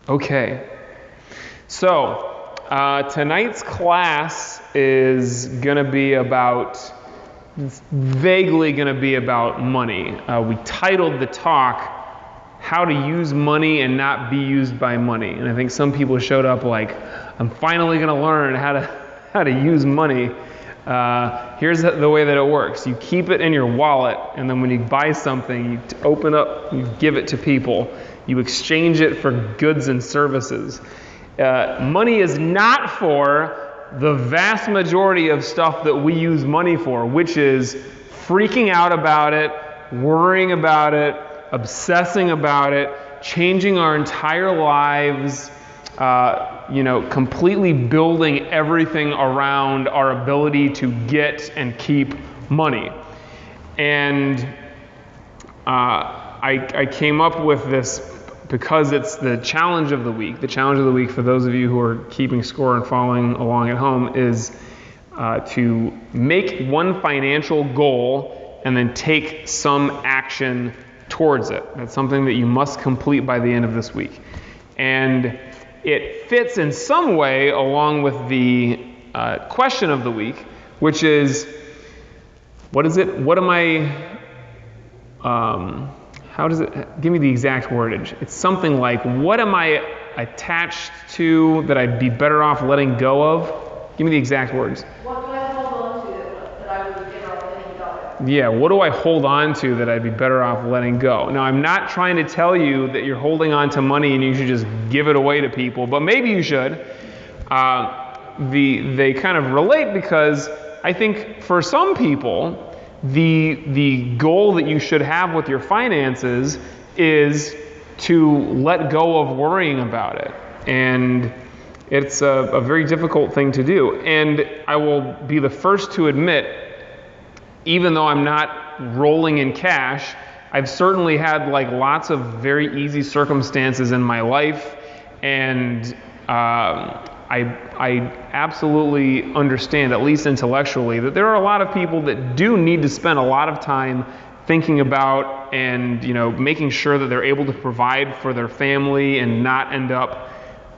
Okay, so tonight's class is going to be vaguely going to be about money. We titled the talk, How to Use Money and Not Be Used by Money. And I think some people showed up like, I'm finally going to learn how to use money. Here's the way that it works. You keep it in your wallet, and then when you buy something, you open up, you give it to people. You exchange it for goods and services. Money is not for the vast majority of stuff that we use money for, which is freaking out about it, worrying about it, obsessing about it, changing our entire lives, completely building everything around our ability to get and keep money. And I came up with this because it's the challenge of the week. The challenge of the week, for those of you who are keeping score and following along at home, is to make one financial goal and then take some action towards it. That's something that you must complete by the end of this week. And it fits in some way along with the question of the week, which is, what is it? What am I... how does it, give me the exact wordage. It's something like, what am I attached to that I'd be better off letting go of? Give me the exact words. What do I hold on to that I would be better off letting go of? Yeah, what do I hold on to that I'd be better off letting go? Now, I'm not trying to tell you that you're holding on to money and you should just give it away to people, but maybe you should. They kind of relate because I think for some people, the goal that you should have with your finances is to let go of worrying about it. And it's a very difficult thing to do. And I will be the first to admit, even though I'm not rolling in cash, I've certainly had like lots of very easy circumstances in my life, and I absolutely understand, at least intellectually, that there are a lot of people that do need to spend a lot of time thinking about and making sure that they're able to provide for their family and not end up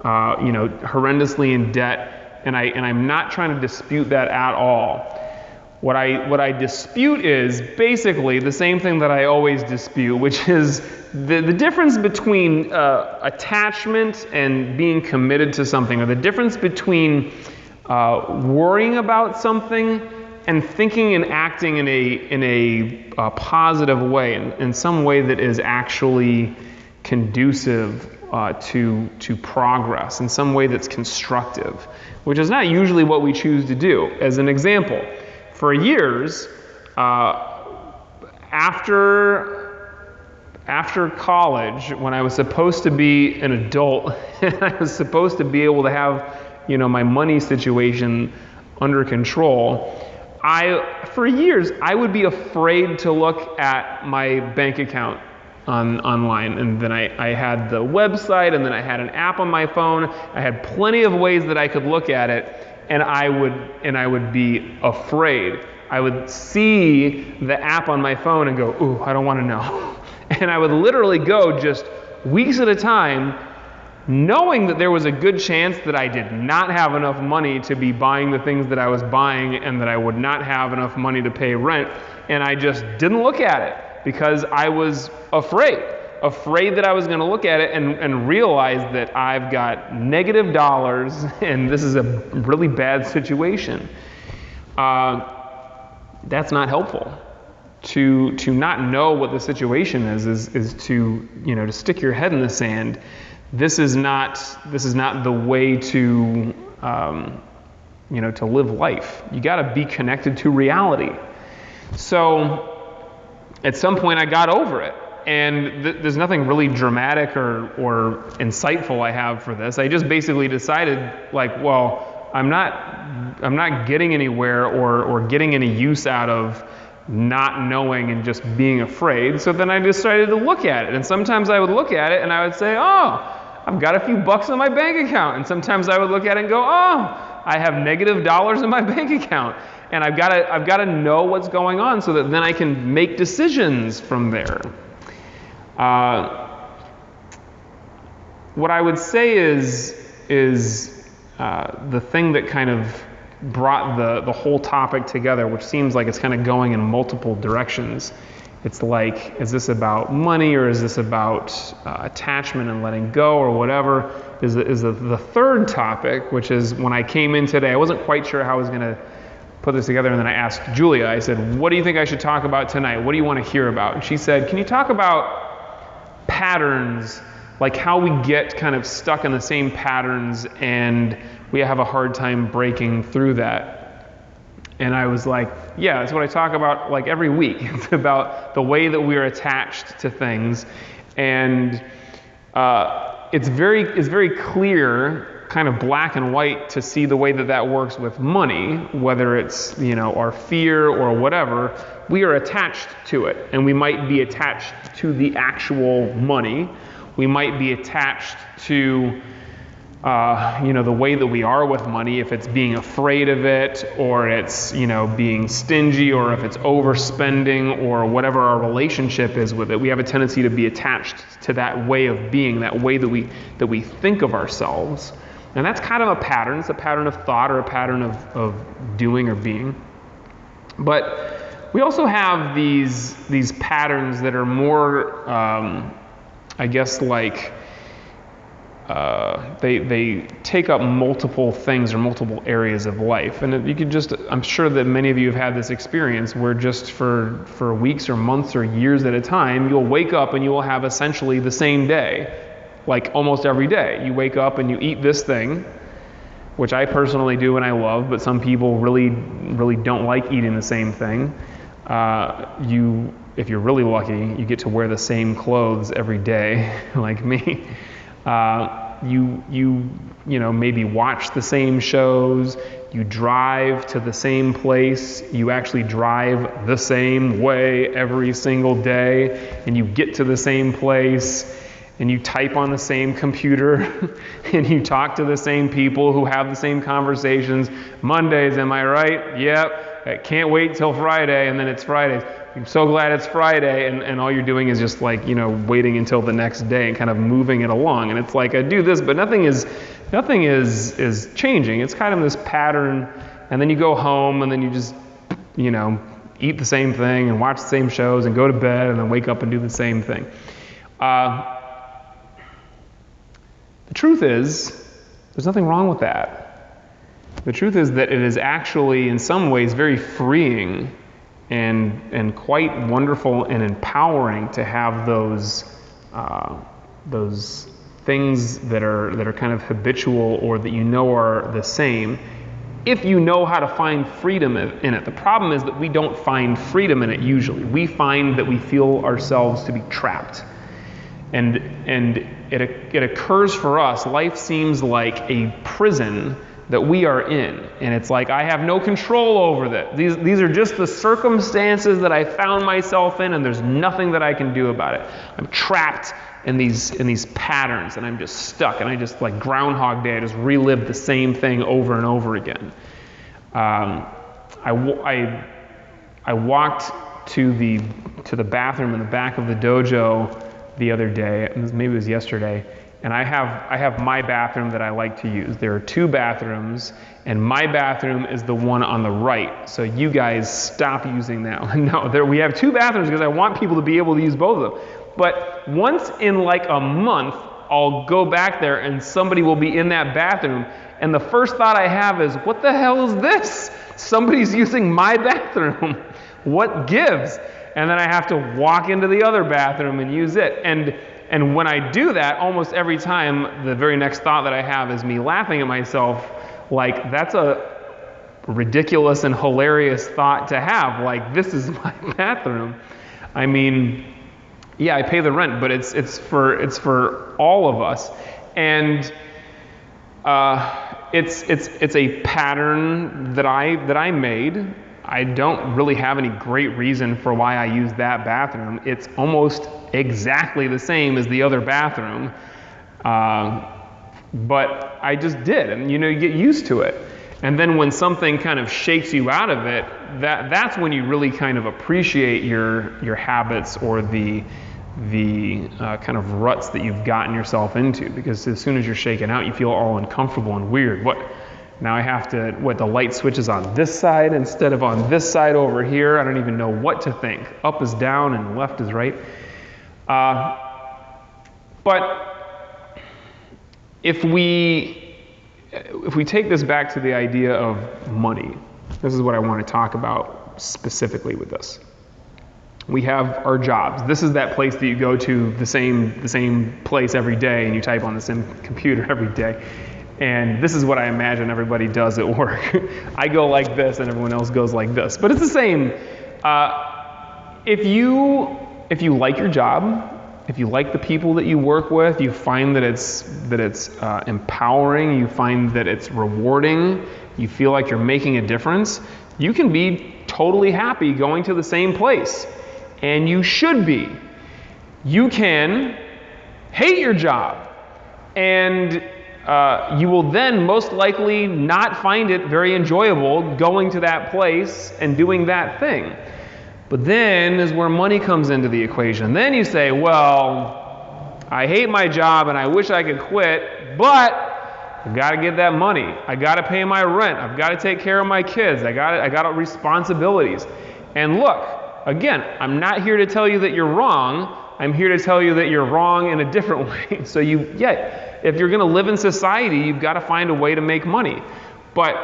horrendously in debt. And I'm not trying to dispute that at all. What I dispute is basically the same thing that I always dispute, which is the difference between attachment and being committed to something, or the difference between worrying about something and thinking and acting in a positive way, in some way that is actually conducive to progress, in some way that's constructive, which is not usually what we choose to do. As an example, for years, after college, when I was supposed to be an adult, and I was supposed to be able to have, my money situation under control, for years, I would be afraid to look at my bank account online. And then I had the website, and then I had an app on my phone. I had plenty of ways that I could look at it, and I would be afraid. I would see the app on my phone and go, ooh, I don't want to know. And I would literally go just weeks at a time, knowing that there was a good chance that I did not have enough money to be buying the things that I was buying, and that I would not have enough money to pay rent. And I just didn't look at it because I was afraid that I was going to look at it and realize that I've got negative dollars and this is a really bad situation. That's not helpful. To not know what the situation is to to stick your head in the sand. This is not the way to to live life. You got to be connected to reality. So at some point I got over it. And there's nothing really dramatic or insightful I have for this. I just basically decided, I'm not getting anywhere or getting any use out of not knowing and just being afraid. So then I decided to look at it. And sometimes I would look at it and I would say, oh, I've got a few bucks in my bank account. And sometimes I would look at it and go, oh, I have negative dollars in my bank account. And I've got to know what's going on so that then I can make decisions from there. what I would say is the thing that kind of brought the whole topic together, which seems like it's kind of going in multiple directions. It's like, is this about money, or is this about attachment and letting go, or whatever? Is the third topic, which is when I came in today, I wasn't quite sure how I was going to put this together, and then I asked Julia, I said, what do you think I should talk about tonight? What do you want to hear about? And she said, can you talk about patterns, like how we get kind of stuck in the same patterns and we have a hard time breaking through that? And I was like, yeah, that's what I talk about like every week. It's about the way that we are attached to things. And it's very clear, kind of black and white, to see the way that works with money, whether it's, our fear or whatever. We are attached to it, and we might be attached to the actual money. We might be attached to the way that we are with money, if it's being afraid of it, or it's, being stingy, or if it's overspending, or whatever our relationship is with it. We have a tendency to be attached to that way of being, that way that we think of ourselves. And that's kind of a pattern. It's a pattern of thought, or a pattern of doing or being. But we also have these patterns that are more, I guess, like they take up multiple things or multiple areas of life. And you could I'm sure that many of you have had this experience where just for weeks or months or years at a time, you'll wake up and you will have essentially the same day. Like almost every day. You wake up and you eat this thing, which I personally do and I love, but some people really, really don't like eating the same thing. If you're really lucky, you get to wear the same clothes every day, like me. You maybe watch the same shows, you drive to the same place, you actually drive the same way every single day, and you get to the same place, and you type on the same computer, and you talk to the same people who have the same conversations. Mondays, am I right? Yep. I can't wait till Friday, and then it's Friday. I'm so glad it's Friday, and all you're doing is just like, waiting until the next day and kind of moving it along. And it's like, I do this, but nothing is changing. It's kind of this pattern, and then you go home, and then you just, eat the same thing and watch the same shows and go to bed and then wake up and do the same thing. The truth is, there's nothing wrong with that. The truth is that it is actually, in some ways, very freeing and quite wonderful and empowering to have those things that are kind of habitual, or that are the same, if you know how to find freedom in it. The problem is that we don't find freedom in it usually. We find that we feel ourselves to be trapped. And it occurs for us, life seems like a prison that we are in. And it's like, I have no control over that. These are just the circumstances that I found myself in, and there's nothing that I can do about it. I'm trapped in these patterns, and I'm just stuck. And I just, like Groundhog Day, I just relive the same thing over and over again. I walked to the bathroom in the back of the dojo the other day, maybe it was yesterday, and I have my bathroom that I like to use. There are two bathrooms, and my bathroom is the one on the right. So you guys stop using that one. No, we have two bathrooms because I want people to be able to use both of them. But once in like a month, I'll go back there and somebody will be in that bathroom, and the first thought I have is, what the hell is this? Somebody's using my bathroom. What gives? And then I have to walk into the other bathroom and use it. And when I do that, almost every time, the very next thought that I have is me laughing at myself, like, that's a ridiculous and hilarious thought to have. Like, this is my bathroom. I mean, yeah, I pay the rent, but it's for all of us. And it's a pattern that I made. I don't really have any great reason for why I use that bathroom. It's almost exactly the same as the other bathroom, but I just did, and you get used to it. And then when something kind of shakes you out of it, that's when you really kind of appreciate your habits, or the kind of ruts that you've gotten yourself into, because as soon as you're shaken out, you feel all uncomfortable and weird. Now I have to, the light switch is on this side instead of on this side over here. I don't even know what to think. Up is down and left is right. But if we take this back to the idea of money, this is what I want to talk about specifically with this. We have our jobs. This is that place that you go to, the same place every day, and you type on the same computer every day. And this is what I imagine everybody does at work. I go like this, and everyone else goes like this. But it's the same. If you like your job, if you like the people that you work with, you find that it's empowering, you find that it's rewarding, you feel like you're making a difference, you can be totally happy going to the same place. And you should be. You can hate your job, and you will then most likely not find it very enjoyable going to that place and doing that thing. But then is where money comes into the equation. Then you say, well, I hate my job and I wish I could quit, but I've got to get that money. I got to pay my rent. I've got to take care of my kids. I got responsibilities. And look, again, I'm not here to tell you that you're wrong. I'm here to tell you that you're wrong in a different way. So if you're going to live in society, you've got to find a way to make money. But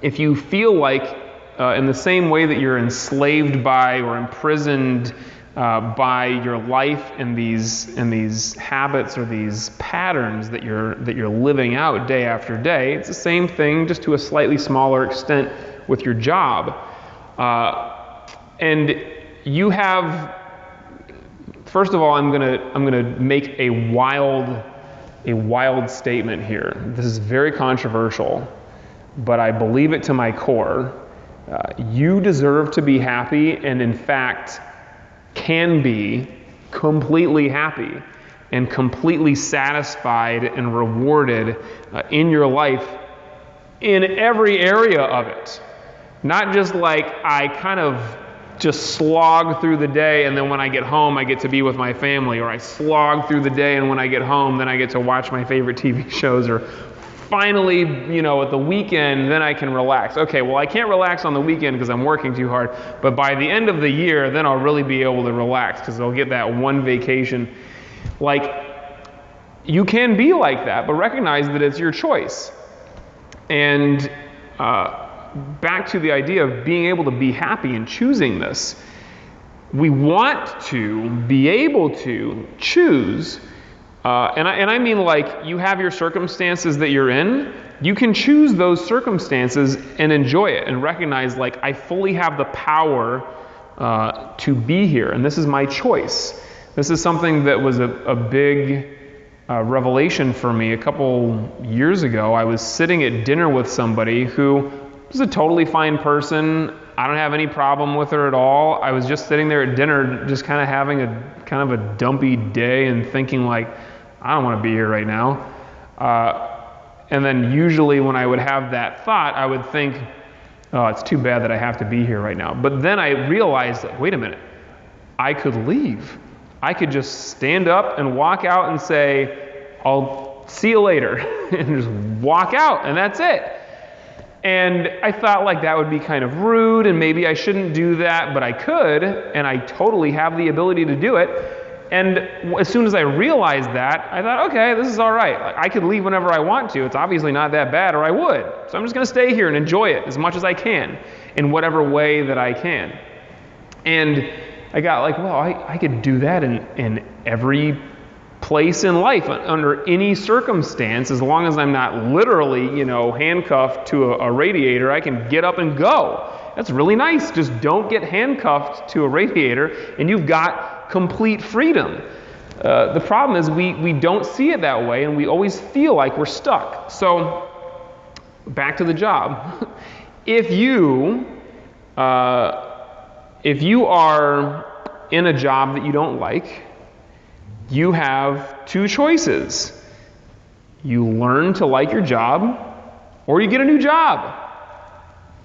if you feel like in the same way that you're enslaved by or imprisoned by your life and these habits or these patterns that you're living out day after day, it's the same thing, just to a slightly smaller extent with your job. And you have, first of all, I'm gonna make a wild statement here. This is very controversial, but I believe it to my core. You deserve to be happy, and in fact, can be completely happy and completely satisfied and rewarded in your life in every area of it. Not just like I kind of just slog through the day and then when I get home I get to be with my family, or I slog through the day and when I get home then I get to watch my favorite TV shows, or finally, at the weekend, then I can relax. Okay, well, I can't relax on the weekend because I'm working too hard, but by the end of the year, then I'll really be able to relax because I'll get that one vacation. Like, you can be like that, but recognize that it's your choice. And back to the idea of being able to be happy and choosing this. We want to be able to choose. And I mean, like, you have your circumstances that you're in. You can choose those circumstances and enjoy it and recognize, like, I fully have the power to be here, and this is my choice. This is something that was a big revelation for me a couple years ago. I was sitting at dinner with somebody who was a totally fine person. I don't have any problem with her at all. I was just sitting there at dinner, just kind of having a dumpy day and thinking, like, I don't want to be here right now. And then usually when I would have that thought, I would think, oh, it's too bad that I have to be here right now. But then I realized that, wait a minute, I could leave. I could just stand up and walk out and say, I'll see you later, and just walk out, and that's it. And I thought, like, that would be kind of rude, and maybe I shouldn't do that, but I could, and I totally have the ability to do it. And as soon as I realized that, I thought, okay, this is all right. I could leave whenever I want to. It's obviously not that bad, or I would. So I'm just going to stay here and enjoy it as much as I can in whatever way that I can. And I got like, well, I could do that in every place in life, under any circumstance, as long as I'm not literally, handcuffed to a radiator. I can get up and go. That's really nice. Just don't get handcuffed to a radiator, and you've got complete freedom. The problem is we don't see it that way, and we always feel like we're stuck. So back to the job. If you are in a job that you don't like, you have two choices. You learn to like your job, or you get a new job.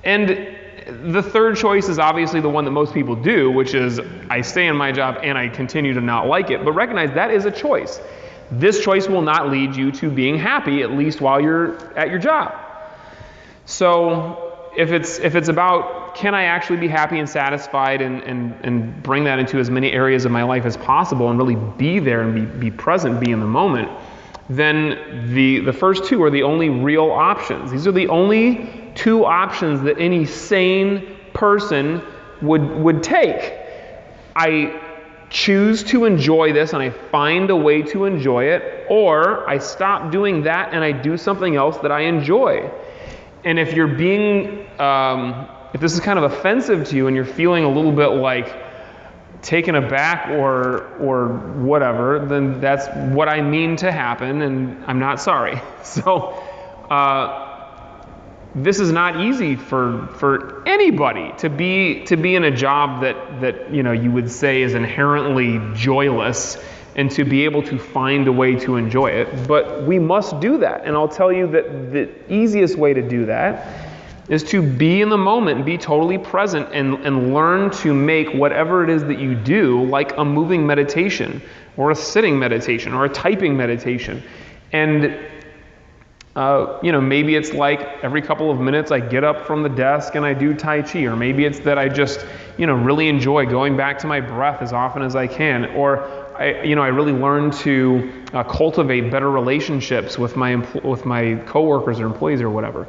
And the third choice is obviously the one that most people do, which is I stay in my job and I continue to not like it. But recognize that is a choice. This choice will not lead you to being happy, at least while you're at your job. So if it's about can I actually be happy and satisfied and bring that into as many areas of my life as possible and really be there and be present, be in the moment, then the first two are the only real options. These are the only two options that any sane person would take. I choose to enjoy this and I find a way to enjoy it, or I stop doing that and I do something else that I enjoy. And if you're being, if this is kind of offensive to you and you're feeling a little bit like taken aback or whatever, then that's what I mean to happen, and I'm not sorry. So this is not easy for anybody to be in a job that you would say is inherently joyless, and to be able to find a way to enjoy it. But we must do that, and I'll tell you that the easiest way to do that is to be in the moment and be totally present and learn to make whatever it is that you do like a moving meditation or a sitting meditation or a typing meditation. And maybe it's like every couple of minutes I get up from the desk and I do Tai Chi, or maybe it's that I just really enjoy going back to my breath as often as I can, or I really learn to cultivate better relationships with my coworkers or employees or whatever.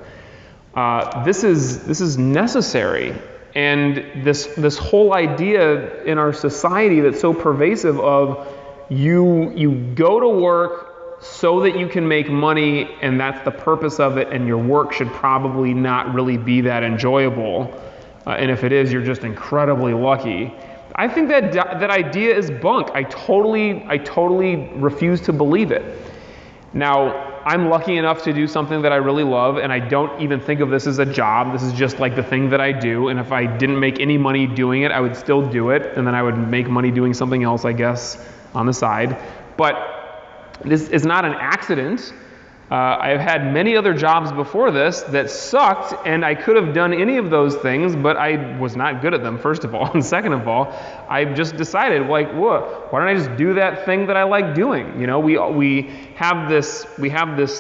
This is necessary, and this whole idea in our society that's so pervasive of you go to work so that you can make money, and that's the purpose of it, and your work should probably not really be that enjoyable, and if it is, you're just incredibly lucky. I think that idea is bunk. I totally refuse to believe it. Now, I'm lucky enough to do something that I really love, and I don't even think of this as a job. This is just like the thing that I do, and if I didn't make any money doing it, I would still do it, and then I would make money doing something else, I guess, on the side. But this is not an accident. I've had many other jobs before this that sucked, and I could have done any of those things, but I was not good at them, first of all. And second of all, I just decided, why don't I just do that thing that I like doing? We have this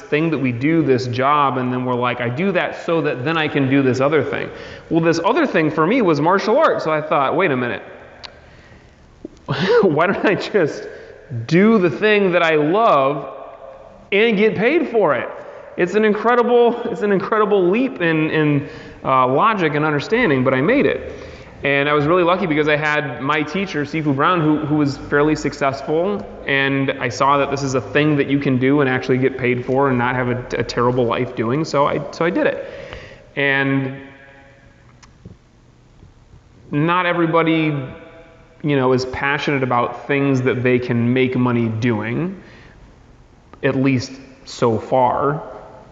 thing that we do, this job, and then we're like, I do that so that then I can do this other thing. Well, this other thing for me was martial arts, so I thought, wait a minute. Why don't I just do the thing that I love and get paid for it? It's an incredible leap in logic and understanding, but I made it. And I was really lucky because I had my teacher, Sifu Brown, who was fairly successful, and I saw that this is a thing that you can do and actually get paid for and not have a terrible life doing, so I did it. And not everybody is passionate about things that they can make money doing, at least so far.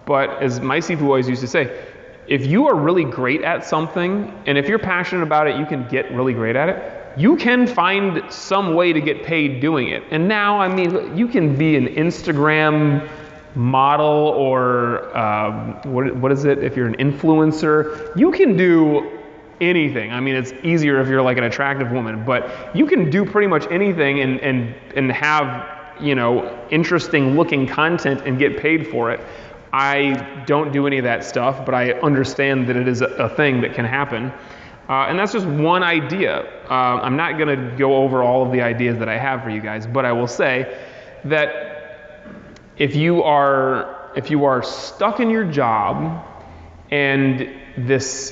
But as my Sifu always used to say, if you are really great at something, and if you're passionate about it, you can get really great at it, you can find some way to get paid doing it. And now, you can be an Instagram model, or what is it, if you're an influencer, you can do anything. It's easier if you're like an attractive woman, but you can do pretty much anything and have interesting looking content and get paid for it. I don't do any of that stuff, but I understand that it is a thing that can happen. And that's just one idea. I'm not going to go over all of the ideas that I have for you guys, but I will say that if you are stuck in your job and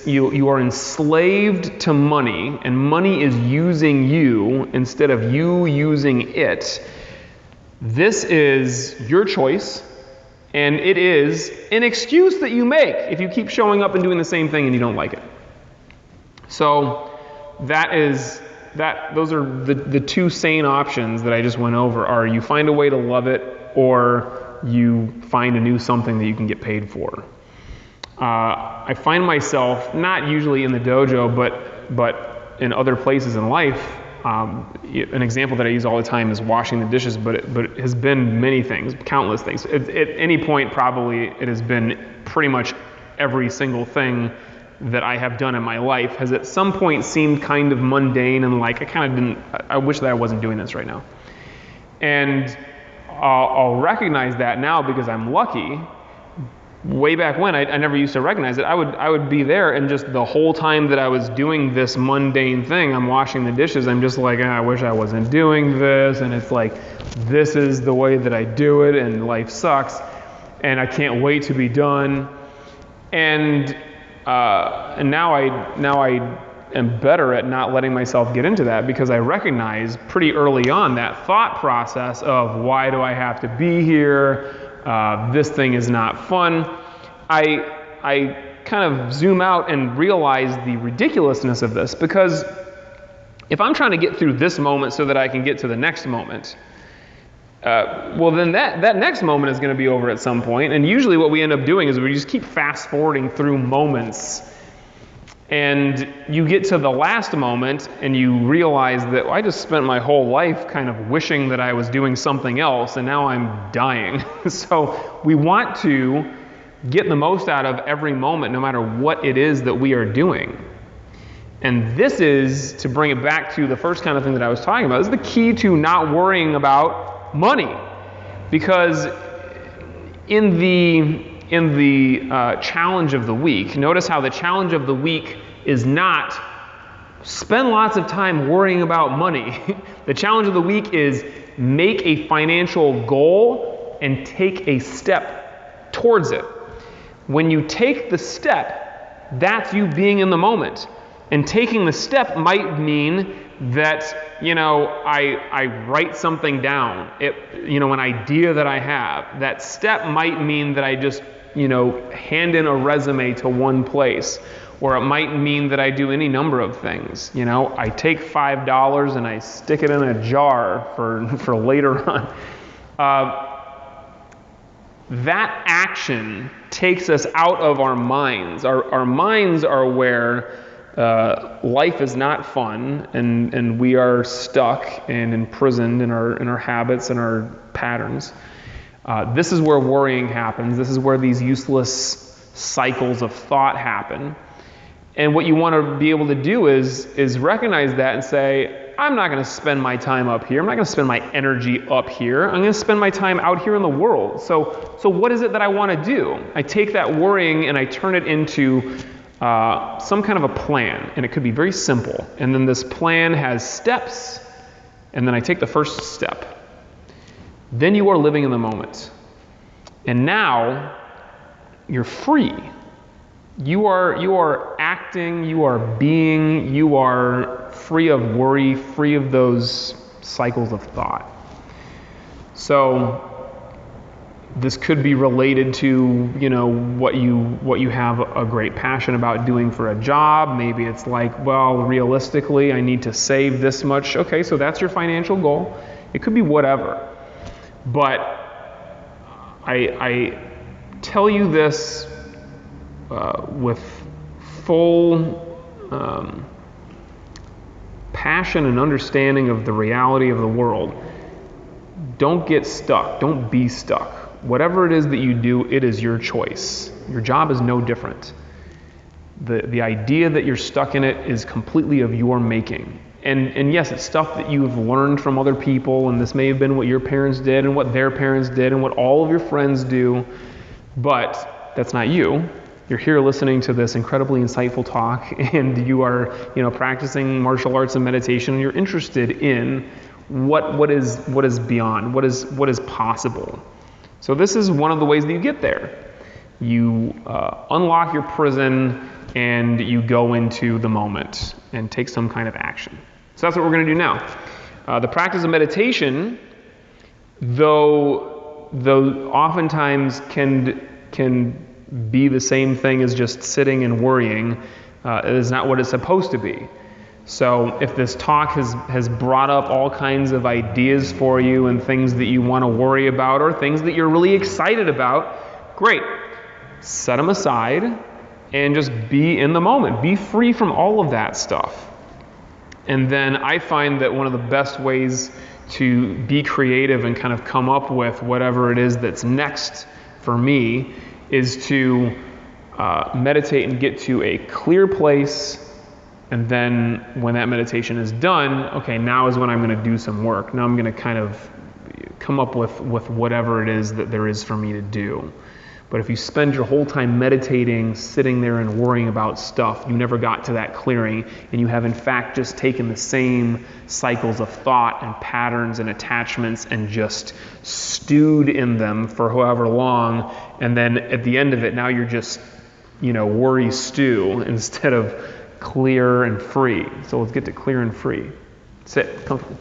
you are enslaved to money, and money is using you instead of you using it, this is your choice, and it is an excuse that you make if you keep showing up and doing the same thing and you don't like it. So those are the two sane options that I just went over, are you find a way to love it, or you find a new something that you can get paid for. I find myself, not usually in the dojo, but in other places in life. An example that I use all the time is washing the dishes, but it has been many things, countless things. At any point, probably, it has been pretty much every single thing that I have done in my life has at some point seemed kind of mundane and like I wish that I wasn't doing this right now. And I'll recognize that now because I'm lucky. Way back when, I never used to recognize it. I would be there, and just the whole time that I was doing this mundane thing, I'm washing the dishes, I'm just like, I wish I wasn't doing this, and it's like, this is the way that I do it, and life sucks, and I can't wait to be done. And now I am better at not letting myself get into that, because I recognize pretty early on that thought process of, why do I have to be here? This thing is not fun. I kind of zoom out and realize the ridiculousness of this, because if I'm trying to get through this moment so that I can get to the next moment, well then that next moment is going to be over at some point, and usually what we end up doing is we just keep fast forwarding through moments, and you get to the last moment and you realize that I just spent my whole life kind of wishing that I was doing something else, and now I'm dying. So we want to get the most out of every moment, no matter what it is that we are doing. And this is, to bring it back to the first kind of thing that I was talking about, this is the key to not worrying about money. Because in the challenge of the week, notice how the challenge of the week is not spend lots of time worrying about money. The challenge of the week is make a financial goal and take a step towards it. When you take the step, that's you being in the moment. And taking the step might mean that, I write something down, an idea that I have. That step might mean that I just, hand in a resume to one place. Or it might mean that I do any number of things. I take $5 and I stick it in a jar for later on. That action takes us out of our minds. Our minds are where life is not fun, and we are stuck and imprisoned in our habits and our patterns. This is where worrying happens. This is where these useless cycles of thought happen. And what you want to be able to do is recognize that and say, I'm not going to spend my time up here. I'm not going to spend my energy up here. I'm going to spend my time out here in the world. So what is it that I want to do? I take that worrying and I turn it into some kind of a plan. And it could be very simple. And then this plan has steps. And then I take the first step. Then you are living in the moment. And now you're free. You are acting, you are being, you are free of worry, free of those cycles of thought. So this could be related to, what you have a great passion about doing for a job. Maybe it's like, well, realistically, I need to save this much. Okay, so that's your financial goal. It could be whatever. But I tell you this with full passion and understanding of the reality of the world. Don't get stuck. Don't be stuck. Whatever it is that you do, it is your choice. Your job is no different. The idea that you're stuck in it is completely of your making. And yes, it's stuff that you've learned from other people, and this may have been what your parents did and what their parents did and what all of your friends do, but that's not you. You're here listening to this incredibly insightful talk, and you are, practicing martial arts and meditation, and you're interested in what is beyond, what is possible. So this is one of the ways that you get there. You unlock your prison and you go into the moment and take some kind of action. So that's what we're going to do now. The practice of meditation, though oftentimes can be the same thing as just sitting and worrying, it is not what it's supposed to be. So if this talk has brought up all kinds of ideas for you and things that you want to worry about or things that you're really excited about, great. Set them aside and just be in the moment. Be free from all of that stuff. And then I find that one of the best ways to be creative and kind of come up with whatever it is that's next for me is to meditate and get to a clear place. And then when that meditation is done, okay, now is when I'm going to do some work. Now I'm going to kind of come up with whatever it is that there is for me to do. But if you spend your whole time meditating, sitting there and worrying about stuff, you never got to that clearing, and you have in fact just taken the same cycles of thought and patterns and attachments and just stewed in them for however long, and then at the end of it, now you're just, worry stew instead of clear and free. So let's get to clear and free. Sit comfortable.